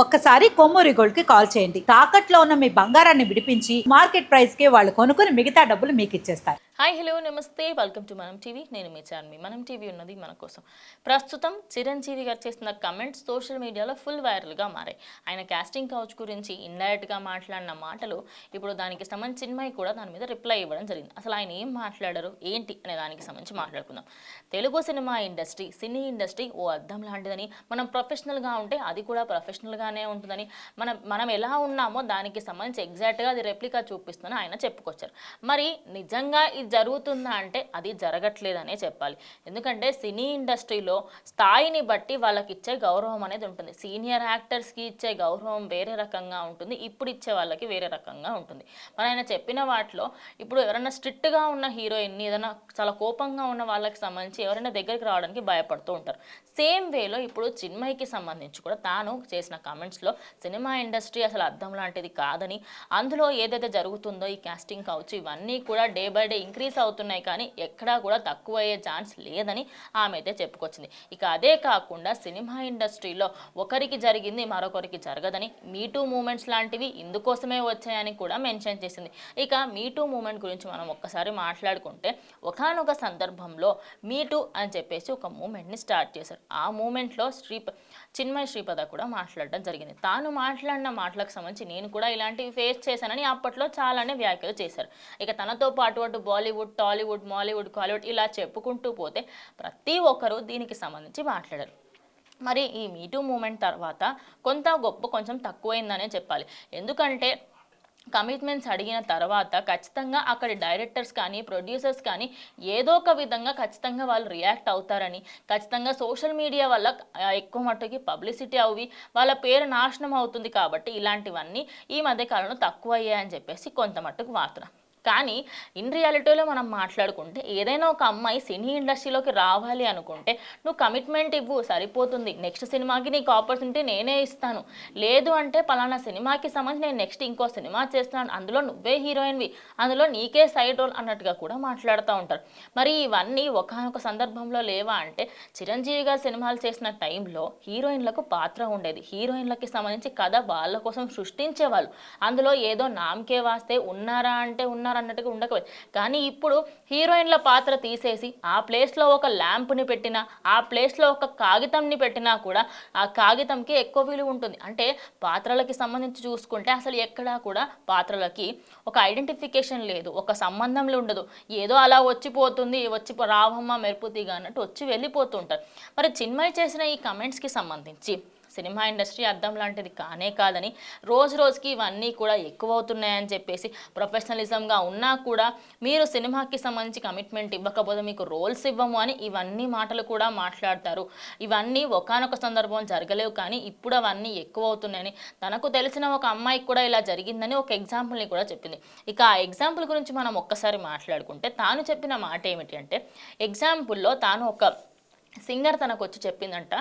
ఒక్కసారి కొమ్మూరి గోల్డ్ కి కాల్ చేయండి. తాకట్లో ఉన్న మీ బంగారాన్ని విడిపించి మార్కెట్ ప్రైస్ కి వాళ్ళు కొనుక్కుని మిగతా డబ్బులు మీకు ఇచ్చేస్తారు. హాయ్ హలో నమస్తే, వెల్కమ్ టు మనం టీవీ. నేను మీ చాన్వి. మనం టీవీ ఉన్నది మన కోసం. ప్రస్తుతం చిరంజీవి గారు చేసిన కమెంట్స్ సోషల్ మీడియాలో ఫుల్ వైరల్గా మారాయి. ఆయన కాస్టింగ్ కౌచ్ గురించి ఇండైరెక్ట్గా మాట్లాడిన మాటలు ఇప్పుడు దానికి సంబంధించి చిన్మయి కూడా దాని మీద రిప్లై ఇవ్వడం జరిగింది. అసలు ఆయన ఏం మాట్లాడారు ఏంటి అనే దానికి సంబంధించి మాట్లాడుకుందాం. Telugu cinema industry, cine industry ఓ అద్దం లాంటిదని, మనం ప్రొఫెషనల్గా ఉంటే అది కూడా ప్రొఫెషనల్గానే ఉంటుందని, మనం ఎలా ఉన్నామో దానికి సంబంధించి ఎగ్జాక్ట్గా అది రెప్లికా చూపిస్తుందని ఆయన చెప్పుకొచ్చారు. మరి నిజంగా జరుగుతుందా అంటే అది జరగట్లేదనే చెప్పాలి. ఎందుకంటే సినీ ఇండస్ట్రీలో స్థాయిని బట్టి వాళ్ళకి ఇచ్చే గౌరవం అనేది ఉంటుంది. సీనియర్ యాక్టర్స్కి ఇచ్చే గౌరవం వేరే రకంగా ఉంటుంది, ఇప్పుడు ఇచ్చే వాళ్ళకి వేరే రకంగా ఉంటుంది. మరి ఆయన చెప్పిన వాటిలో ఇప్పుడు ఎవరైనా స్ట్రిక్ట్గా ఉన్న హీరోయిన్ని, ఏదైనా చాలా కోపంగా ఉన్న వాళ్ళకి సంబంధించి ఎవరైనా దగ్గరికి రావడానికి భయపడుతూ ఉంటారు. సేమ్ వేలో ఇప్పుడు చిన్మయికి సంబంధించి కూడా తాను చేసిన కామెంట్స్లో సినిమా ఇండస్ట్రీ అసలు అద్దం లాంటిది కాదని, అందులో ఏదైతే జరుగుతుందో ఈ కాస్టింగ్ కావచ్చు ఇవన్నీ కూడా డే బై డే ఇంక్రీజ్ అవుతున్నాయి, కానీ ఎక్కడా కూడా తక్కువ అయ్యే ఛాన్స్ లేదని ఆమె అయితే చెప్పుకొచ్చింది. ఇక అదే కాకుండా సినిమా ఇండస్ట్రీలో ఒకరికి జరిగింది మరొకరికి జరగదని, మీటూ మూమెంట్స్ లాంటివి ఇందుకోసమే వచ్చాయని కూడా మెన్షన్ చేసింది. ఇక మీటూ మూమెంట్ గురించి మనం ఒక్కసారి మాట్లాడుకుంటే, ఒకానొక సందర్భంలో మీటూ అని చెప్పేసి ఒక మూమెంట్ని స్టార్ట్ చేశారు. ఆ మూమెంట్లో చిన్మయి శ్రీపద కూడా మాట్లాడడం జరిగింది. తాను మాట్లాడిన మాటలకు సంబంధించి నేను కూడా ఇలాంటివి ఫేస్ చేశానని అప్పట్లో చాలానే వ్యాఖ్యలు చేశారు. ఇక తనతో పాటు బాలీవుడ్, టాలీవుడ్, మాలీవుడ్, కాలీవుడ్ ఇలా చెప్పుకుంటూ పోతే ప్రతి ఒక్కరూ దీనికి సంబంధించి మాట్లాడారు. మరి ఈ మీటూ మూమెంట్ తర్వాత కొంత గొప్ప కొంచెం తక్కువైందనే చెప్పాలి. ఎందుకంటే కమిట్మెంట్స్ అడిగిన తర్వాత ఖచ్చితంగా అక్కడి డైరెక్టర్స్ కానీ ప్రొడ్యూసర్స్ కానీ ఏదో ఒక విధంగా ఖచ్చితంగా వాళ్ళు రియాక్ట్ అవుతారని, ఖచ్చితంగా సోషల్ మీడియా వల్ల ఎక్కువ మట్టుకి పబ్లిసిటీ అవి వాళ్ళ పేరు నాశనం అవుతుంది కాబట్టి ఇలాంటివన్నీ ఈ మధ్యకాలంలో తక్కువ అయ్యాయని చెప్పేసి కొంత మట్టుకు వార్త. కానీ ఇన్ రియాలిటీలో మనం మాట్లాడుకుంటే ఏదైనా ఒక అమ్మాయి సినీ ఇండస్ట్రీలోకి రావాలి అనుకుంటే నువ్వు కమిట్మెంట్ ఇవ్వు, సరిపోతుంది. నెక్స్ట్ సినిమాకి నీకు ఆపర్చునిటీ నేనే ఇస్తాను, లేదు అంటే పలానా సినిమాకి సంబంధించి నేను నెక్స్ట్ ఇంకో సినిమా చేస్తున్నాను, అందులో నువ్వే హీరోయిన్వి, అందులో నీకే సైడ్ రోల్ అన్నట్టుగా కూడా మాట్లాడుతూ ఉంటారు. మరి ఇవన్నీ ఒకానొక సందర్భంలో లేవా అంటే, చిరంజీవి గారు సినిమాలు చేసిన టైంలో హీరోయిన్లకు పాత్ర ఉండేది. హీరోయిన్లకి సంబంధించి కథ వాళ్ళ కోసం సృష్టించేవాళ్ళు. అందులో ఏదో నామకే వాస్తే ఉన్నారా అంటే ఉన్నారు అన్నట్టుగా ఉండకపోయింది. కానీ ఇప్పుడు హీరోయిన్ల పాత్ర తీసేసి ఆ ప్లేస్లో ఒక ల్యాంప్ని పెట్టినా, ఆ ప్లేస్లో ఒక కాగితంని పెట్టినా కూడా ఆ కాగితంకి ఎక్కువ విలువ ఉంటుంది. అంటే పాత్రలకి సంబంధించి చూసుకుంటే అసలు ఎక్కడా కూడా పాత్రలకి ఒక ఐడెంటిఫికేషన్ లేదు, ఒక సంబంధం ఉండదు. ఏదో అలా వచ్చిపోతుంది, రావమ్మ మెరుపుతీగా అన్నట్టు వచ్చి వెళ్ళిపోతుంటారు. మరి చిన్మయి చేసిన ఈ కమెంట్స్కి సంబంధించి సినిమా ఇండస్ట్రీ అద్దం లాంటిది కానే కాదని, రోజు రోజుకి ఇవన్నీ కూడా ఎక్కువ అవుతున్నాయని చెప్పేసి, ప్రొఫెషనలిజంగా ఉన్నా కూడా మీరు సినిమాకి సంబంధించి కమిట్మెంట్ ఇవ్వకపోతే మీకు రోల్స్ ఇవ్వము అని ఇవన్నీ మాటలు కూడా మాట్లాడతారు. ఇవన్నీ ఒకానొక సందర్భం జరగలేవు, కానీ ఇప్పుడు అవన్నీ ఎక్కువ అవుతున్నాయని, తనకు తెలిసిన ఒక అమ్మాయికి కూడా ఇలా జరిగిందని ఒక ఎగ్జాంపుల్ని కూడా చెప్పింది. ఇక ఆ ఎగ్జాంపుల్ గురించి మనం ఒక్కసారి మాట్లాడుకుంటే, తాను చెప్పిన మాట ఏమిటి అంటే, ఎగ్జాంపుల్లో తాను ఒక సింగర్ తనకు వచ్చి చెప్పిందంట,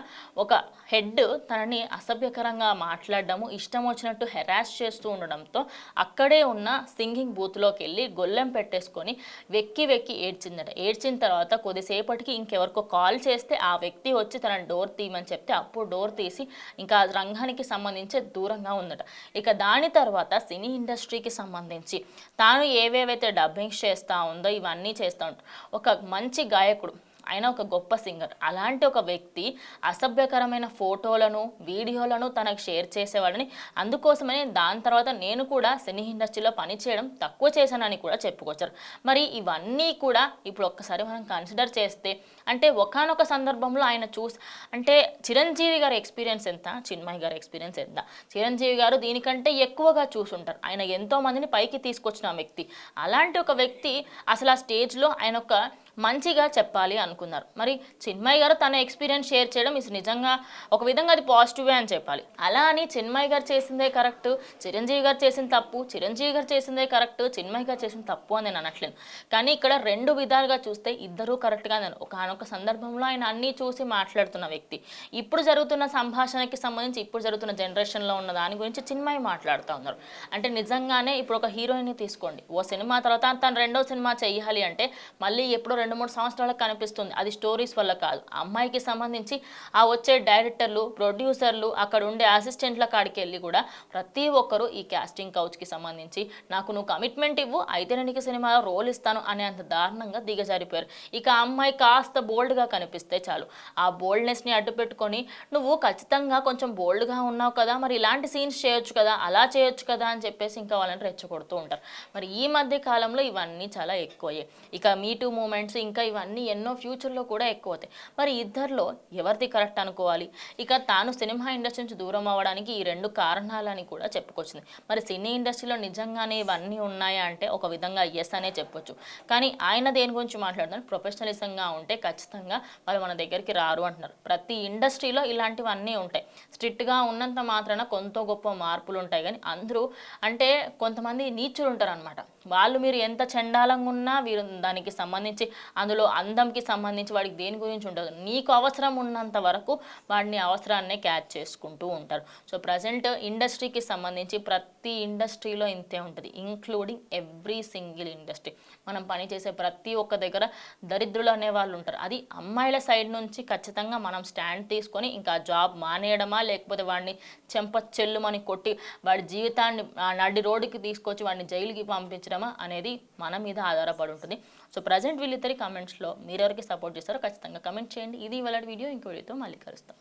ఒక హెడ్ తనని అసభ్యకరంగా మాట్లాడడము, ఇష్టం వచ్చినట్టు హెరాస్ చేస్తూ ఉండడంతో అక్కడే ఉన్న సింగింగ్ బూత్లోకి వెళ్ళి గొల్లెం పెట్టేసుకొని వెక్కి వెక్కి ఏడ్చిందట. ఏడ్చిన తర్వాత కొద్దిసేపటికి ఇంకెవరికో కాల్ చేస్తే ఆ వ్యక్తి వచ్చి తన డోర్ తీయమని చెప్తే అప్పుడు డోర్ తీసి ఇంకా రంగానికి సంబంధించి దూరంగా ఉందట. ఇక దాని తర్వాత సినీ ఇండస్ట్రీకి సంబంధించి తాను ఏవేవైతే డబ్బింగ్స్ చేస్తూ ఉందో ఇవన్నీ చేస్తూ ఉంటాడు. ఒక మంచి గాయకుడు, ఆయన ఒక గొప్ప సింగర్, అలాంటి ఒక వ్యక్తి అసభ్యకరమైన ఫోటోలను, వీడియోలను తనకు షేర్ చేసేవాడని, అందుకోసమని దాని తర్వాత నేను కూడా సినీ ఇండస్ట్రీలో పనిచేయడం తక్కువ చేశానని కూడా చెప్పుకొచ్చారు. మరి ఇవన్నీ కూడా ఇప్పుడు ఒక్కసారి మనం కన్సిడర్ చేస్తే, అంటే ఒకానొక సందర్భంలో ఆయన అంటే చిరంజీవి గారి ఎక్స్పీరియన్స్ ఎంత, చిన్మయి గారి ఎక్స్పీరియన్స్ ఎంత, చిరంజీవి గారు దీనికంటే ఎక్కువగా చూసుంటారు. ఆయన ఎంతోమందిని పైకి తీసుకొచ్చిన వ్యక్తి. అలాంటి ఒక వ్యక్తి అసలు ఆ స్టేజ్లో ఆయన ఒక మంచిగా చెప్పాలి అనుకున్నారు. మరి చిన్మయి గారు తన ఎక్స్పీరియన్స్ షేర్ చేయడం నిజంగా ఒక విధంగా అది పాజిటివే అని చెప్పాలి. అలా అని చిన్మయి గారు చేసిందే కరెక్ట్, చిరంజీవి గారు చేసిన తప్పు, చిరంజీవి గారు చేసిందే కరెక్ట్, చిన్మయి గారు చేసిన తప్పు అని నేను అనట్లేదు. కానీ ఇక్కడ రెండు విధాలుగా చూస్తే ఇద్దరూ కరెక్ట్గా నేను ఒకనొక సందర్భంలో ఆయన అన్నీ చూసి మాట్లాడుతున్న వ్యక్తి. ఇప్పుడు జరుగుతున్న సంభాషణకి సంబంధించి ఇప్పుడు జరుగుతున్న జనరేషన్లో ఉన్న దాని గురించి చిన్మయి మాట్లాడుతూ ఉన్నారు. అంటే నిజంగానే ఇప్పుడు ఒక హీరోయిన్ని తీసుకోండి, ఓ సినిమా తర్వాత తను రెండో సినిమా చెయ్యాలి అంటే మళ్ళీ ఎప్పుడో 2-3 సంవత్సరాలకు కనిపిస్తుంది. అది స్టోరీస్ వల్ల కాదు. అమ్మాయికి సంబంధించి ఆ వచ్చే డైరెక్టర్లు, ప్రొడ్యూసర్లు, అక్కడ ఉండే అసిస్టెంట్ల కాడికి వెళ్ళి కూడా ప్రతి ఒక్కరు ఈ కాస్టింగ్ కౌచ్కి సంబంధించి నాకు నువ్వు కమిట్మెంట్ ఇవ్వు, అయితే నేను నీకు సినిమాలో రోల్ ఇస్తాను అనే అంత దారుణంగా దిగజారిపోయారు. ఇక ఆ అమ్మాయి కాస్త బోల్డ్గా కనిపిస్తే చాలు, ఆ బోల్డ్నెస్ని అడ్డు పెట్టుకొని నువ్వు ఖచ్చితంగా కొంచెం బోల్డ్గా ఉన్నావు కదా, మరి ఇలాంటి సీన్స్ చేయొచ్చు కదా, అలా చేయొచ్చు కదా అని చెప్పేసి ఇంకా వాళ్ళని రెచ్చగొడుతూ ఉంటారు. మరి ఈ మధ్య కాలంలో ఇవన్నీ చాలా ఎక్కువయ్యాయి. ఇక మీటూ మూమెంట్స్ ఇంకా ఇవన్నీ ఎన్నో ఫ్యూచర్లో కూడా ఎక్కువ అవుతాయి. మరి ఇద్దరిలో ఎవరిది కరెక్ట్ అనుకోవాలి? ఇక తాను సినిమా ఇండస్ట్రీ నుంచి దూరం అవ్వడానికి ఈ 2 కారణాలని కూడా చెప్పుకొచ్చింది. మరి సినీ ఇండస్ట్రీలో నిజంగానే ఇవన్నీ ఉన్నాయా అంటే ఒక విధంగా ఎస్ అనే చెప్పొచ్చు. కానీ ఆయన దేని గురించి మాట్లాడుతున్నారు, ప్రొఫెషనలిజంగా ఉంటే ఖచ్చితంగా వాళ్ళు మన దగ్గరికి రారు అంటున్నారు. ప్రతి ఇండస్ట్రీలో ఇలాంటివన్నీ ఉంటాయి. స్ట్రిక్ట్గా ఉన్నంత మాత్రాన కొంత గొప్ప మార్పులు ఉంటాయి. కానీ అందరూ అంటే కొంతమంది నీచులు ఉంటారు అనమాట. వాళ్ళు మీరు ఎంత చండాలంగా ఉన్నా వీరు దానికి సంబంధించి అందులో అందంకి సంబంధించి వాడికి దేని గురించి ఉండదు. నీకు అవసరం ఉన్నంత వరకు వాడిని అవసరాన్నే క్యాచ్ చేసుకుంటూ ఉంటారు. సో ప్రజెంట్ ఇండస్ట్రీకి సంబంధించి ప్రతి ఇండస్ట్రీలో ఇంతే ఉంటుంది, ఇంక్లూడింగ్ ఎవ్రీ సింగిల్ ఇండస్ట్రీ. మనం పనిచేసే ప్రతి ఒక్క దగ్గర దరిద్రులు అనే వాళ్ళు ఉంటారు. అది అమ్మాయిల సైడ్ నుంచి ఖచ్చితంగా మనం స్టాండ్ తీసుకొని ఇంకా జాబ్ మానేయడమా, లేకపోతే వాడిని చెల్లుమని కొట్టి వాడి జీవితాన్ని నడి రోడ్డుకి తీసుకొచ్చి వాడిని జైలుకి పంపించడమా అనేది మన మీద ఆధారపడి ఉంటుంది. సో ప్రజెంట్ వీళ్ళిద్దరి కమెంట్స్లో మీరెవరికి సపోర్ట్ చేస్తారో ఖచ్చితంగా కమెంట్ చేయండి. ఇది ఇవాళ వీడియో, ఇంకో వీడియోతో మళ్ళీ కలుస్తాం.